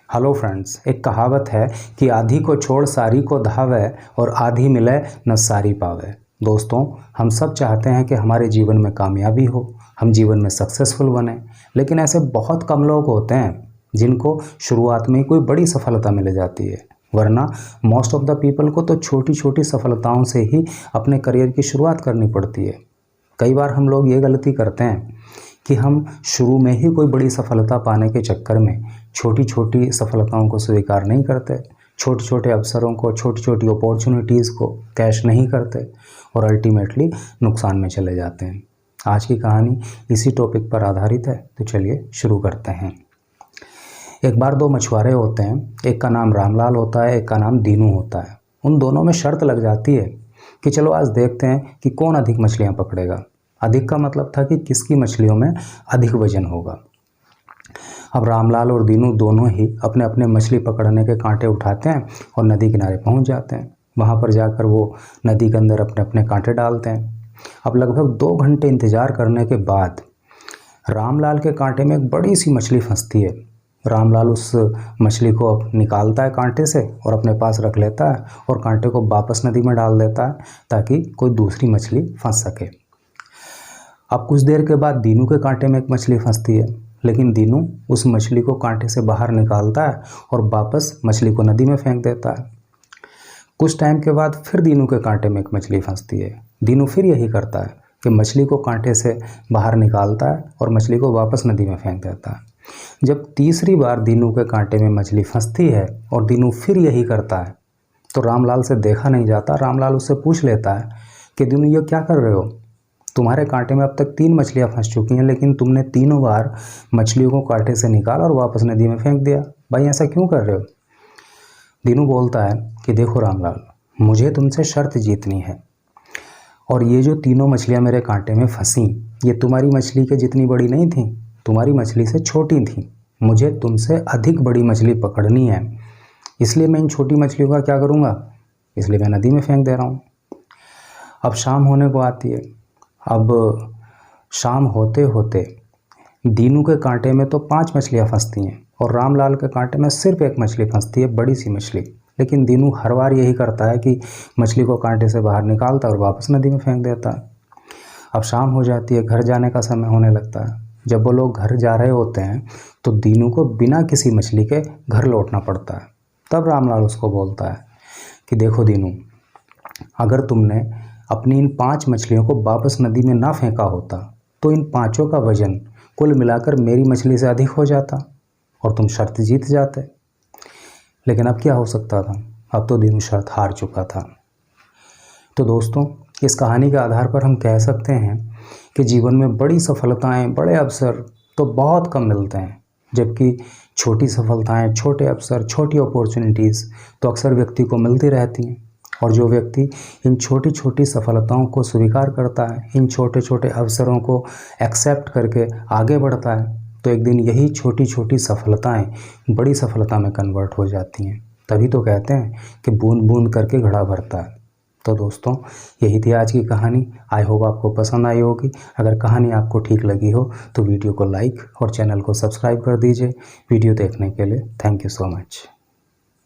Hello friends, एक कहावत है कि आधी को छोड़ सारी को धावे और आधी मिले न सारी पावे। दोस्तों, हम सब चाहते हैं कि हमारे जीवन में कामयाबी हो, हम जीवन में सक्सेसफुल बने, लेकिन ऐसे बहुत कम लोग होते हैं जिनको शुरुआत में ही कोई बड़ी सफलता मिल जाती है। वरना मोस्ट ऑफ द पीपल को तो छोटी छोटी सफलताओं से ही अपने करियर की शुरुआत करनी पड़ती है। कई बार हम लोग ये गलती करते हैं कि हम शुरू में ही कोई बड़ी सफलता पाने के चक्कर में छोटी छोटी सफलताओं को स्वीकार नहीं करते, छोटे छोटे अवसरों को, छोटी छोटी अपॉर्चुनिटीज़ को कैश नहीं करते और अल्टीमेटली नुकसान में चले जाते हैं। आज की कहानी इसी टॉपिक पर आधारित है, तो चलिए शुरू करते हैं। एक बार दो मछुआरे होते हैं, एक का नाम रामलाल होता है, एक का नाम दीनू होता है। उन दोनों में शर्त लग जाती है कि चलो आज देखते हैं कि कौन अधिक मछलियाँ पकड़ेगा। अधिक का मतलब था कि किसकी मछलियों में अधिक वजन होगा। अब रामलाल और दीनू दोनों ही अपने अपने मछली पकड़ने के कांटे उठाते हैं और नदी किनारे पहुंच जाते हैं। वहां पर जाकर वो नदी के अंदर अपने अपने कांटे डालते हैं। अब लगभग 2 घंटे इंतजार करने के बाद रामलाल के कांटे में एक बड़ी सी मछली फंसती है। रामलाल उस मछली को अब निकालता है कांटे से और अपने पास रख लेता है और कांटे को वापस नदी में डाल देता है ताकि कोई दूसरी मछली फंस सके। अब कुछ देर के बाद दीनू के कांटे में एक मछली फंसती है, लेकिन दीनू उस मछली को कांटे से बाहर निकालता है और वापस मछली को नदी में फेंक देता है। कुछ टाइम के बाद फिर दीनू के कांटे में एक मछली फंसती है। दीनू फिर यही करता है कि मछली को कांटे से बाहर निकालता है और मछली को वापस नदी में फेंक देता है। जब तीसरी बार दीनू के कांटे में मछली फंसती है और दीनू फिर यही करता है, तो रामलाल से देखा नहीं जाता। रामलाल उससे पूछ लेता है कि दीनू, ये क्या कर रहे हो? तुम्हारे कांटे में अब तक 3 मछलियाँ फंस चुकी हैं, लेकिन तुमने तीनों बार मछलियों को कांटे से निकाला और वापस नदी में फेंक दिया। भाई, ऐसा क्यों कर रहे हो? दीनू बोलता है कि देखो रामलाल, मुझे तुमसे शर्त जीतनी है और ये जो तीनों मछलियाँ मेरे कांटे में फंसी, ये तुम्हारी मछली के जितनी बड़ी नहीं थी, तुम्हारी मछली से छोटी थी। मुझे तुमसे अधिक बड़ी मछली पकड़नी है, इसलिए मैं इन छोटी मछलियों का क्या करूँगा, इसलिए मैं नदी में फेंक दे रहा हूँ। अब शाम होने को आती है। अब शाम होते होते दीनू के कांटे में तो 5 मछलियाँ फंसती हैं और रामलाल के कांटे में सिर्फ एक मछली फंसती है, बड़ी सी मछली। लेकिन दीनू हर बार यही करता है कि मछली को कांटे से बाहर निकालता है और वापस नदी में फेंक देता है। अब शाम हो जाती है, घर जाने का समय होने लगता है। जब वो लोग घर जा रहे होते हैं तो दीनू को बिना किसी मछली के घर लौटना पड़ता है। तब रामलाल उसको बोलता है कि देखो दीनू, अगर तुमने अपनी इन 5 मछलियों को वापस नदी में ना फेंका होता तो इन 5 का वजन कुल मिलाकर मेरी मछली से अधिक हो जाता और तुम शर्त जीत जाते। लेकिन अब क्या हो सकता था? अब तो दीनू शर्त हार चुका था। तो दोस्तों, इस कहानी के आधार पर हम कह सकते हैं कि जीवन में बड़ी सफलताएं, बड़े अवसर तो बहुत कम मिलते हैं, जबकि छोटी सफलताएं, छोटे अवसर, छोटी अपॉर्चुनिटीज़ तो अक्सर व्यक्ति को मिलती रहती हैं। और जो व्यक्ति इन छोटी छोटी सफलताओं को स्वीकार करता है, इन छोटे छोटे अवसरों को एक्सेप्ट करके आगे बढ़ता है, तो एक दिन यही छोटी छोटी सफलताएं बड़ी सफलता में कन्वर्ट हो जाती हैं। तभी तो कहते हैं कि बूंद बूंद करके घड़ा भरता है। तो दोस्तों, यही थी आज की कहानी। आई होप आपको पसंद आई होगी। अगर कहानी आपको ठीक लगी हो तो वीडियो को लाइक और चैनल को सब्सक्राइब कर दीजिए। वीडियो देखने के लिए थैंक यू सो मच।